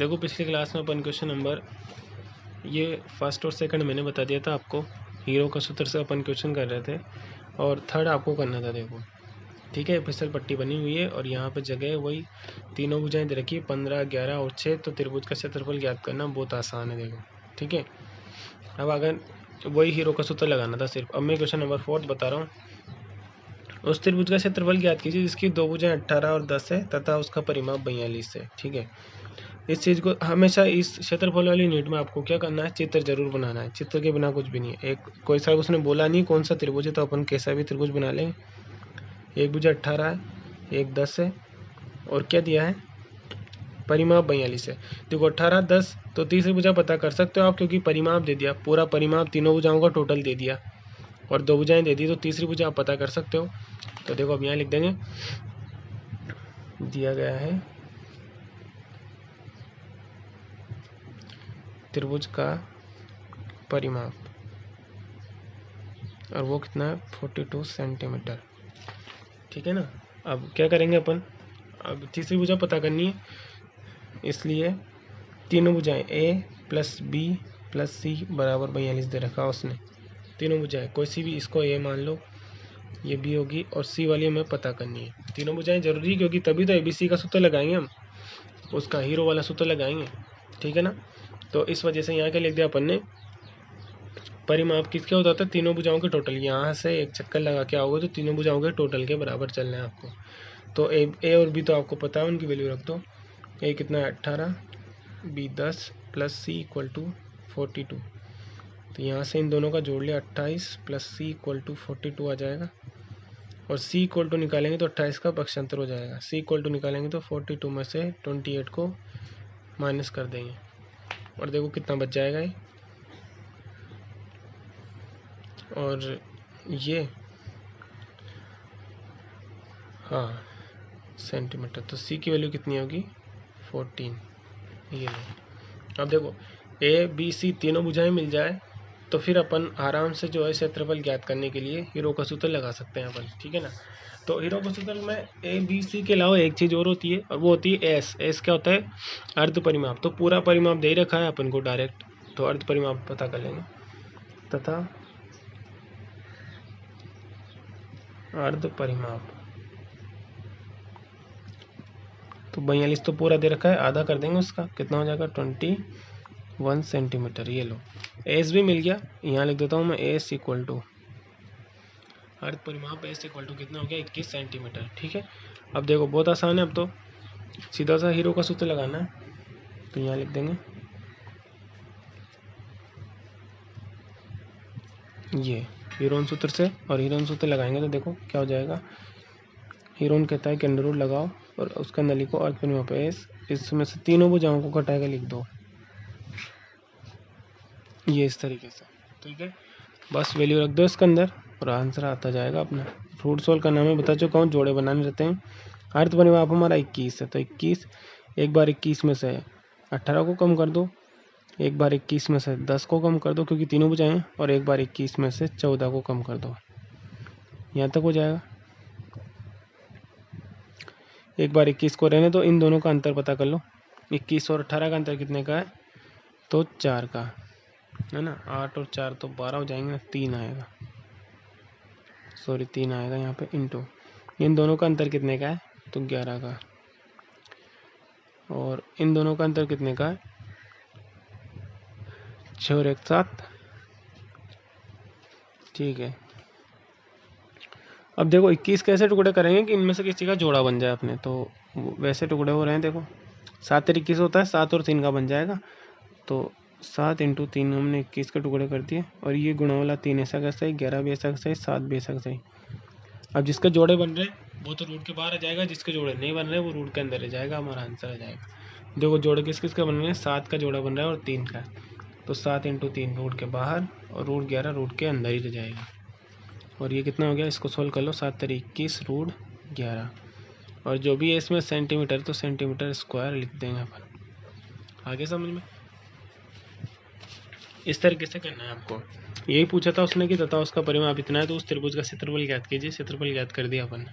देखो पिछली क्लास में अपन क्वेश्चन नंबर ये फर्स्ट और सेकंड मैंने बता दिया था आपको, हीरो का सूत्र से अपन क्वेश्चन कर रहे थे और थर्ड आपको करना था। देखो ठीक है, फिसल पट्टी बनी हुई है और यहाँ पे जगह वही तीनों भुजाएं दे रखी है 15, 11 और 6। तो त्रिभुज का क्षेत्रफल ज्ञात करना बहुत आसान है। देखो ठीक है, अब अगर वही हीरो का सूत्र लगाना था सिर्फ। अब मैं क्वेश्चन नंबर 4 बता रहा हूँ। उस त्रिभुज का क्षेत्रफल ज्ञात कीजिए जिसकी दो भुजाएं 18 और 10 है तथा उसका परिमाप 42 है। ठीक है, इस चीज़ को हमेशा इस क्षेत्रफल वाली यूनिट में आपको क्या करना है, चित्र जरूर बनाना है। चित्र के बिना कुछ भी नहीं है। एक कोई सा उसने बोला नहीं कौन सा त्रिभुज है, तो अपन कैसा भी त्रिभुज बना लेंगे। एक भुजा 18 है, एक 10 है और क्या दिया है, परिमाप 42 है। देखो 18, 10 तो तीसरी भुजा पता कर सकते हो आप, क्योंकि परिमाप दे दिया, पूरा परिमाप तीनों भुजाओं का टोटल दे दिया और दो भुजाएं दे दी, तो तीसरी भुजा आप पता कर सकते हो। तो देखो अब यहाँ लिख देंगे, दिया गया है त्रिभुज का परिमाप और वो कितना है 42 सेंटीमीटर। ठीक है ना। अब क्या करेंगे अपन, अब तीसरी भुजा पता करनी है, इसलिए तीनों भुजाएं a plus b plus c बराबर 42 दे रखा उसने। तीनों भुजाएं कोई सी भी, इसको a मान लो, ये b होगी और c वाली हमें पता करनी है। तीनों भुजाएं जरूरी, क्योंकि तभी तो abc का सूत्र लगाएंगे हम, उसका हीरो वाला सूत्र लगाएंगे। ठीक है ना। तो इस वजह से यहाँ क्या लिख दिया अपन ने, परिमाप किसके होता था, तीनों भुजाओं के टोटल। यहाँ से एक चक्कर लगा के आओगे तो तीनों भुजाओं के टोटल के बराबर चलना है आपको। तो ए और बी तो आपको पता है, उनकी वैल्यू रख दो। ए कितना है 18, B 10 plus C equal to 42। तो यहाँ से इन दोनों का जोड़ लिया 28 प्लस सी इक्वल टू 42 आ जाएगा। और सी इक्वल टू निकालेंगे तो 28 का पक्षांतर हो जाएगा। सी इक्वल टू निकालेंगे तो 42 में से 28 को माइनस कर देंगे और देखो कितना बच जाएगा ये। और ये हाँ सेंटीमीटर, तो सी की वैल्यू कितनी होगी 14। ये लो। अब देखो ए बी सी तीनों भुजाएं मिल जाए तो फिर अपन आराम से जो है क्षेत्रफल ज्ञात करने के लिए हीरो का सूत्र लगा सकते हैं अपन। ठीक है ना। तो हीरो का सूत्र में ए बी सी के अलावा एक चीज़ और होती है और वो होती है एस। एस क्या होता है, अर्ध परिमाप। तो पूरा परिमाप दे रखा है अपन को डायरेक्ट, तो अर्ध परिमाप पता कर लेंगे। तथा अर्ध परिमाप, तो 42 तो पूरा दे रखा है, आधा कर देंगे उसका, कितना हो जाएगा 21 सेंटीमीटर। ये लो एस भी मिल गया, यहाँ लिख देता हूँ मैं एस इक्वल टू, अर्ध परिमाप एस इक्वल टू कितना हो गया 21 सेंटीमीटर। ठीक है, अब देखो बहुत आसान है, अब तो सीधा सा हीरो का सूत्र लगाना है। तो यहाँ लिख देंगे ये हीरोन सूत्र से, और हीरोन सूत्र लगाएंगे तो देखो क्या हो जाएगा। हीरोन कहता है कि अंडर रूट लगाओ और उसका अंदर लिखो अर्ध परिमाप एस, इसमें से तीनों भुजाओं को घटा के लिख दो, ये इस तरीके से। ठीक है, बस वैल्यू रख दो इसके अंदर और आंसर आता जाएगा अपना। रूट सोल्व करना मैं बता चुका हूँ, जोड़े बनाने रहते हैं। अर्ध परिमाप हमारा 21 है, तो 21 एक बार 21 में से 18 को कम कर दो, एक बार 21 में से 10 को कम कर दो क्योंकि तीनों भुजाएं, और एक बार 21 में से 14 को कम कर दो। यहाँ तक हो जाएगा। एक बार 21 को रहने दो, इन दोनों का अंतर पता कर लो। 21 और 18 का अंतर कितने का है, तो 4 का है ना। 8 और 4 तो 12 हो जाएंगे, 3 आएगा, सॉरी 3 आएगा यहाँ पे इंटू। इन दोनों का अंतर कितने का है, तो 11 का। और इन दोनों का अंतर कितने का है, 6 और 1 7। ठीक है, अब देखो 21 कैसे टुकड़े करेंगे कि इनमें से किसी का जोड़ा बन जाए अपने, तो वैसे टुकड़े हो रहे हैं। देखो 7 और 21 होता है, 7 और 3 का बन जाएगा, तो 7 इंटू 3 हमने 21 के टुकड़े कर दिए। और ये गुणा वाला 3 ऐसा का सही, 11 भी ऐसा का सही, 7 भी ऐसा का सही। अब जिसके जोड़े बन रहे वो तो रूट के बाहर आ जाएगा, जिसके जोड़े नहीं बन रहे वो रूट के अंदर रह जाएगा, हमारा आंसर आ जाएगा। देखो जोड़े किस किस का बन रहे हैं, 7 का जोड़ा बन रहा है और 3 का, तो 7 इंटू 3 रूट के बाहर और रूट 11 रूट के अंदर ही रह जाएगा। और ये कितना हो गया, इसको सोल्व कर लो, 7 × 21 रूट 11। और जो भी है इसमें सेंटीमीटर, तो सेंटीमीटर स्क्वायर लिख देंगे अपन। आगे समझ में, इस तरीके से करना है आपको। यही पूछा था उसने कि तथा उसका परिमाप इतना है, तो उस त्रिभुज का क्षेत्रफल ज्ञात कीजिए। क्षेत्रफल ज्ञात कर दिया अपन।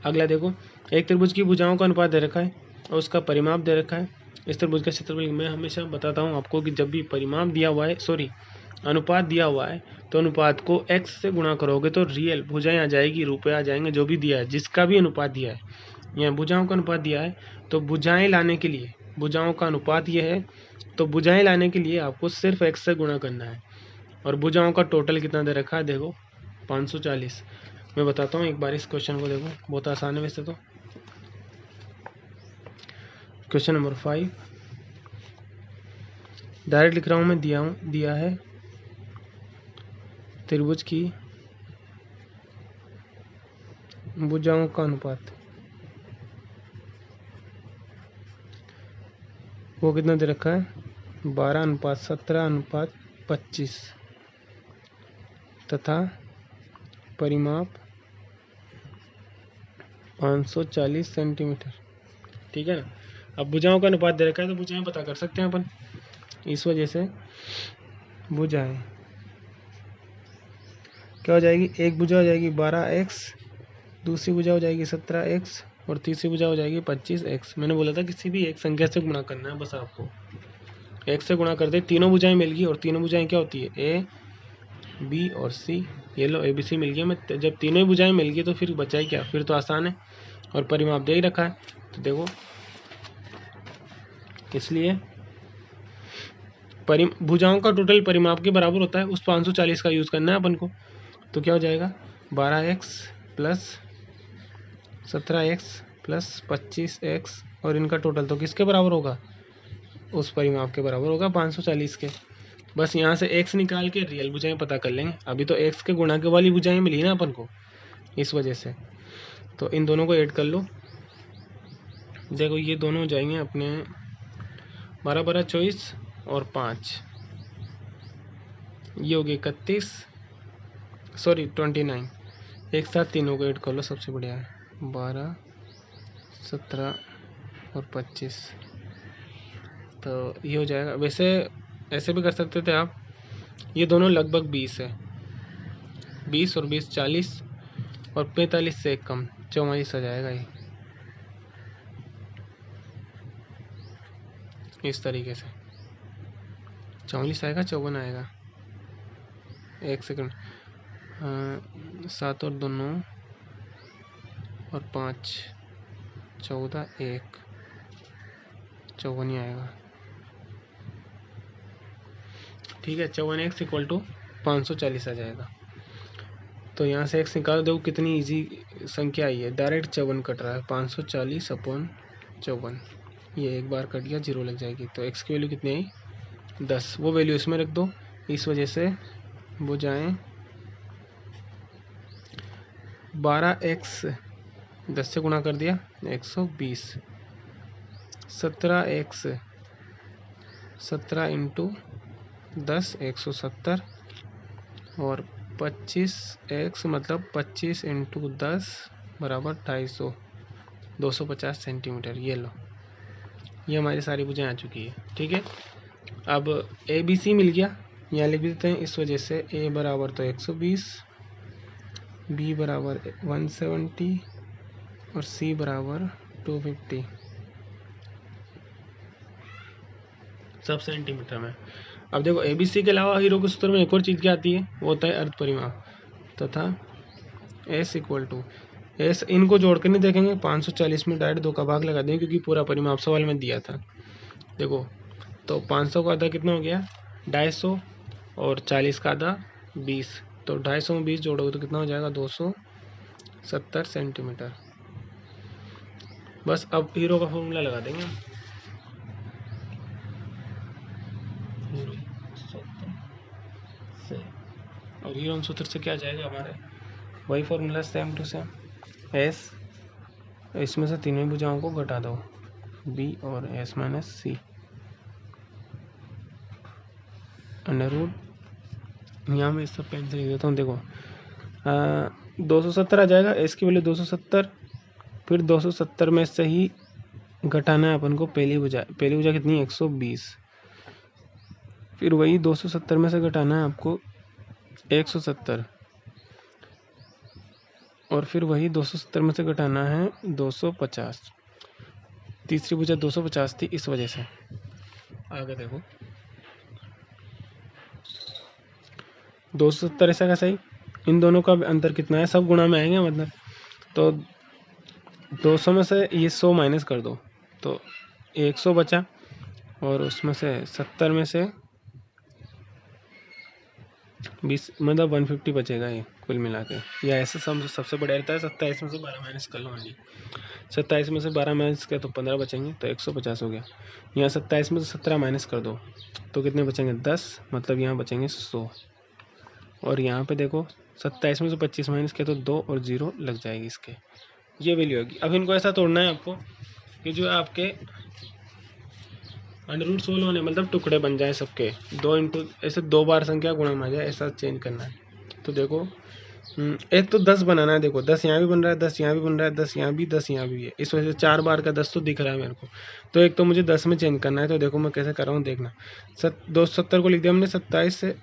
अगला देखो, एक त्रिभुज की भुजाओं का अनुपात दे रखा है और उसका परिमाप दे रखा है। इस त्रिभुज का क्षेत्रफल मैं हमेशा बताता हूँ आपको कि जब भी परिमाप दिया हुआ है, सॉरी अनुपात दिया हुआ है, तो अनुपात को x से गुणा करोगे तो रियल भुजाएं आ जाएगी, रुपये आ जाएंगे, जो भी दिया है, जिसका भी अनुपात दिया है। यहाँ भुजाओं का अनुपात दिया है, तो भुजाएं लाने के लिए, भुजाओं का अनुपात ये है, तो भुजाएं लाने के लिए आपको सिर्फ x से गुणा करना है। और भुजाओं का टोटल कितना दे रखा है, देखो 540। मैं बताता हूँ एक बार इस क्वेश्चन को, देखो बहुत आसान है वैसे तो। क्वेश्चन नंबर 5 डायरेक्ट लिख रहा हूँ मैं, दिया है त्रिभुज की भुजाओं का अनुपात, वो कितना दे रखा है, 12:17:25 तथा परिमाप 540 सेंटीमीटर। ठीक है ना। अब भुजाओं का अनुपात दे रखा है तो भुजाएं पता कर सकते हैं अपन। इस वजह से भुजाएं क्या हो जाएगी, एक भुजा हो जाएगी 12x, दूसरी भुजा हो जाएगी 17x और तीसरी भुजा हो जाएगी 25x। मैंने बोला था किसी भी एक संख्या से गुणा करना है, बस आपको x से गुणा करते तीनों भुजाएं मिल गई। और तीनों भुजाएं क्या होती है, a b और c। ये लो ABC मिल गया। मैं जब तीनों ही भुजाएं मिल गई तो फिर बचा ही क्या, फिर तो आसान है। और परिमाप दे ही रखा है, तो देखो इसलिए भुजाओं का टोटल परिमाप के बराबर होता है, उस 540 का यूज़ करना है अपन को। तो क्या हो जाएगा, 12x plus 17x plus 25x और इनका टोटल तो किसके बराबर होगा, उस परिमाप के बराबर होगा 540 के। बस यहाँ से x निकाल के रियल भुजाएं पता कर लेंगे। अभी तो x के गुणा के वाली भुजाएं मिली ना अपन को, इस वजह से। तो इन दोनों को ऐड कर लो, देखो ये दोनों हो जाएंगे अपने 12-12-24 और 5, ये हो गए 31, सॉरी 29। एक साथ तीनों को ऐड कर लो, सबसे बढ़िया है। 12, 17 और 25, तो ये हो जाएगा। वैसे ऐसे भी कर सकते थे आप, ये दोनों लगभग 20 है, 20 और 20 40 और 45 से एक कम 44 आ जाएगा ये, इस तरीके से 44 आएगा, 54 आएगा। एक सेकंड, 7 और 2 9 और 5 14, 1 54 ही आएगा। ठीक है, 54x इक्वल टू 540 आ जाएगा। तो यहाँ से x निकाल दो, कितनी इजी संख्या आई है, डायरेक्ट 54 कट रहा है, 540/54। ये एक बार कट गया, 0 लग जाएगी। तो x की वैल्यू कितनी आई, 10। वो वैल्यू इसमें रख दो, इस वजह से भुजाएं 12x 10 से गुणा कर दिया 120, 17x 17 इंटू 10 170 और 25x मतलब 25 इंटू 10 बराबर 250, 250 सेंटीमीटर। ये लो, ये हमारी सारी भुजाएं आ चुकी है। ठीक है, अब ABC मिल गया, यहाँ लिख देते हैं। इस वजह से A बराबर तो 120, B बराबर 170 और C बराबर 250, सब सेंटीमीटर में। अब देखो ABC के अलावा हीरो के सूत्र में एक और चीज़ क्या आती है, वो होता है अर्ध परिमाप तथा S इक्वल टू S। इनको जोड़ कर नहीं देखेंगे, 540 में डायरेक्ट 2 का भाग लगा देंगे क्योंकि पूरा परिमाप सवाल में दिया था। देखो तो 500 का आधा कितना हो गया, 250 और 40 का आधा 20, तो 250 में 20 जोड़ोगे तो कितना हो जाएगा, 270 सेंटीमीटर। बस अब हीरो का फॉर्मूला लगा देंगे हम। और हीरो सूत्र से क्या जाएगा हमारे, वही formula same to same. S, इसमें से तीनों भुजाओं को घटा दो, B और S minus C under root, यहाँ मैं सब पेन से लिख देता हूँ। देखो 270 आ जाएगा, S की वैल्यू 270, फिर 270 में से ही घटाना है अपन को पहली भुजा कितनी है, 120, फिर वही 270 में से घटाना है आपको 170 और फिर वही 270 में से घटाना है 250। तीसरी भुजा 250 थी, इस वजह से आगे देखो 270 ऐसा कैसा ही, इन दोनों का अंतर कितना है, सब गुणा में आएंगे मतलब। तो 200 में से ये 100 माइनस कर दो तो 100 बचा, और उसमें से 70 में से 20 मतलब 150 बचेगा ये कुल मिला के। या ऐसे सबसे बढ़िया रहता है 27 में से 12 माइनस कर लो। हाँ जी 27 में से 12 माइनस किया तो 15 बचेंगे, तो 150 हो गया। यहाँ 27 में से 17 माइनस कर दो तो कितने बचेंगे 10, मतलब यहाँ बचेंगे 100। और यहाँ पे देखो 27 में से 25 माइनस किया तो 2 और 0 लग जाएगी इसके, ये वैल्यू होगी। अब इनको ऐसा तोड़ना है आपको कि जो आपके अंडर सोल होने मतलब टुकड़े बन जाए सबके, 2 इंटू ऐसे 2 बार संख्या गुणा में आ जाए, ऐसा चेंज करना है। तो देखो एक तो 10 बनाना है, देखो 10 यहाँ भी बन रहा है, 10 यहाँ भी बन रहा है, 10 यहाँ भी, 10 यहाँ भी है, इस वजह से 4 बार का 10 तो दिख रहा है मेरे को। तो एक तो मुझे 10 में चेंज करना है, तो देखो मैं कैसे कर रहा हूँ देखना। 270 को लिख दिया मैंने 27 से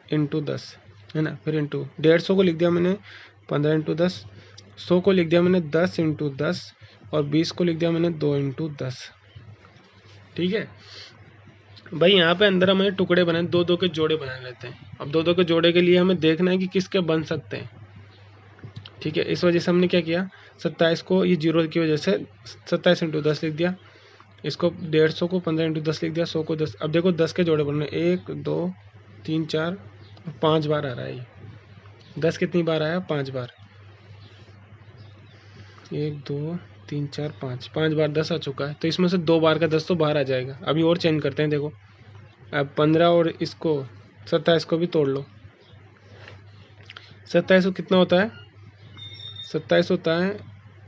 इंटू 10 है ना, फिर इंटू 150 को लिख दिया मैंने 15 इंटू 10, 100 को लिख दिया मैंने 10 इंटू 10, और 20 को लिख दिया मैंने 2 इंटू 10। ठीक है भाई, यहाँ पे अंदर हमें टुकड़े बनाए, 2-2 के जोड़े बना लेते हैं। अब 2-2 के जोड़े के लिए हमें देखना है कि किसके बन सकते हैं। ठीक है, इस वजह से हमने क्या किया, 27 को ये 0 की वजह से 27 इंटू 10 लिख दिया, इसको 150 को 15 इंटू 10 लिख दिया, 100 को 10। अब देखो 10 के जोड़े बन रहे, 1 2 3 4 5 बार आ रहा है ये। 10 कितनी बार आया, 5 बार, 1 2 3 4 5 बार 10 आ चुका है। तो इसमें से 2 बार का 10 तो बाहर आ जाएगा। अभी और चेंज करते हैं, देखो अब 15 और इसको 27 को भी तोड़ लो। 27 को कितना होता है, 27 होता है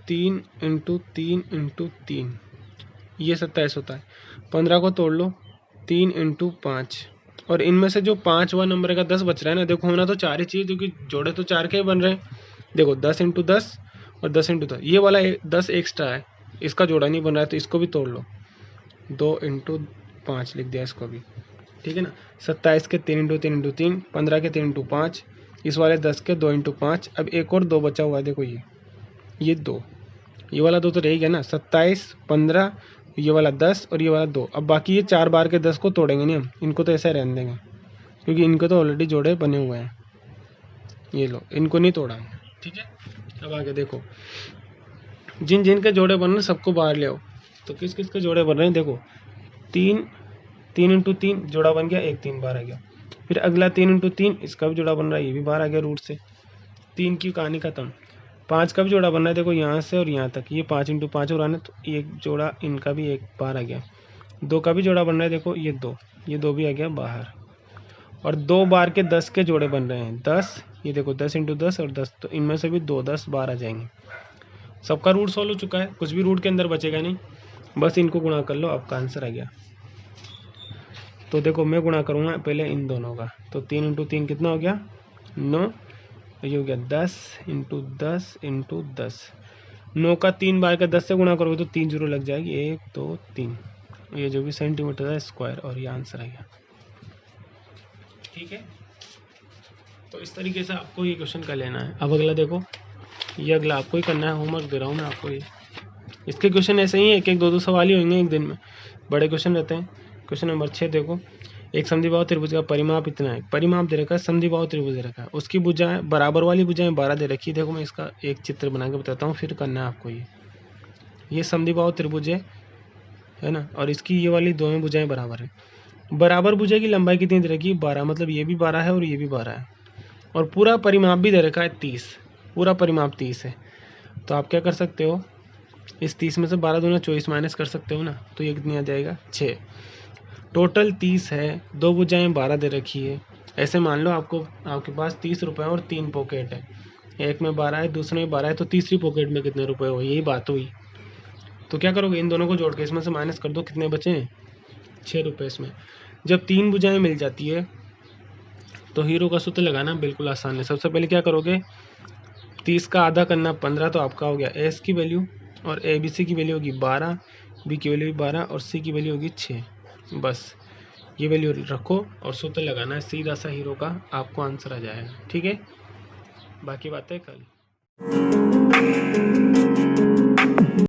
3 इंटू 3 इंटू 3, ये 27 होता है। 15 को तोड़ लो 3 इंटू 5, और इनमें से जो 5वां नंबर का 10 बच रहा है ना, देखो होना तो 4 ही चाहिए क्योंकि जोड़े तो 4 के ही बन रहे हैं। देखो 10 इंटू 10 और 10 इंटू 10, ये वाला 10 एक्स्ट्रा है, इसका जोड़ा नहीं बन रहा है, तो इसको भी तोड़ लो। 2 इंटू 5 लिख दिया इसको भी। ठीक है ना, 27 के 3 इंटू 3 इंटू 3, 15 के 3 इंटू 5, इस वाले 10 के 2 इंटू 5। अब एक और 2 बचा हुआ है, देखो ये 2, ये वाला 2 तो रह गया ना, 27 15, ये वाला 10 और ये वाला 2। अब बाकी ये 4 बार के 10 को तोड़ेंगे नहीं हम, इनको तो ऐसे रहने देंगे क्योंकि इनको तो ऑलरेडी जोड़े बने हुए हैं। ये लो, इनको नहीं तोड़ा। ठीक है, अब आगे देखो जिन जिन के जोड़े बन रहे हैं सबको बाहर ले आओ। तो किस किस के जोड़े बन रहे हैं, देखो 3 इंटू 3 जोड़ा बन गया, 1 3 बार आ गया। फिर अगला 3 इंटू 3, इसका भी जोड़ा बन रहा है, ये भी बाहर आ गया रूट से। 3 की कहानी खत्म। 5 का भी जोड़ा बन रहा है, देखो यहाँ से और यहाँ तक, ये 5 इंटू 5 और आना, तो एक जोड़ा इनका भी एक बाहर आ गया। 2 का भी जोड़ा बन रहा है, देखो ये 2 भी आ गया बाहर। और 2 बार के 10 के जोड़े बन रहे हैं, 10, ये देखो 10 इंटू 10 और 10, तो इनमें से भी 2 10 बाहर आ जाएंगे। सबका रूट सॉल्व हो चुका है, कुछ भी रूट के अंदर बचेगा नहीं, बस इनको गुणा कर लो, आपका आंसर आ गया। तो देखो मैं गुणा करूँगा पहले इन दोनों का, तो 3 इंटू 3 कितना हो गया 9, ये हो गया 10 इंटू 10 इंटू 10। 9 का 3 बार का 10 से गुणा करोगे तो 3 0 लग जाएगी, 1 2 3, ये जो भी सेंटीमीटर है स्क्वायर, और ये आंसर आ गया। ठीक है, तो इस तरीके से आपको ये क्वेश्चन कर लेना है। अब अगला देखो, ये अगला आपको ही करना है, होमवर्क दे रहा हूँ मैं आपको ये। इसके क्वेश्चन ऐसे ही एक 2 सवाल ही होंगे एक दिन में, बड़े क्वेश्चन रहते हैं। क्वेश्चन नंबर 6 देखो, एक समद्विबाहु त्रिभुज का परिमाप इतना है, परिमाप दे रखा है, समद्विबाहु त्रिभुज दे रखा है, उसकी भुजाएं बराबर वाली भुजाएं 12 दे रखी है। देखो मैं इसका एक चित्र बना के बताता हूँ, फिर करना है आपको ये समद्विबाहु त्रिभुज है ना, और इसकी ये वाली दोनों भुजाएं बराबर है। बराबर भुजा की लंबाई कितनी दे रखी है 12, मतलब ये भी 12 है और ये भी 12 है, और पूरा परिमाप भी दे रखा है 30, पूरा परिमाप 30 है। तो आप क्या कर सकते हो, इस 30 में से 12 दूना 24 माइनस कर सकते हो ना, तो ये कितनी आ जाएगा 6। टोटल 30 है, 2 भुजाएं 12 दे रखी है। ऐसे मान लो आपके पास 30 रुपये और 3 पॉकेट है, एक में 12 है, दूसरे में 12 है, तो तीसरी पॉकेट में कितने रुपए हो, यही बात हुई। तो क्या करोगे, इन दोनों को जोड़ के इसमें से माइनस कर दो, कितने बचे 6 रुपये इसमें। जब 3 भुजाएं मिल जाती है तो हीरो का सूत्र लगाना बिल्कुल आसान है। सबसे पहले क्या करोगे, 30 का आधा करना 15, तो आपका हो गया एस की वैल्यू, और ए बी सी की वैल्यू होगी 12, बी की वैल्यू 12 और सी की वैल्यू होगी 6। बस ये वैल्यू रखो और सूत्र लगाना है, सीधा सा हीरो का आपको आंसर आ जाएगा। ठीक है, बाकी बातें कल।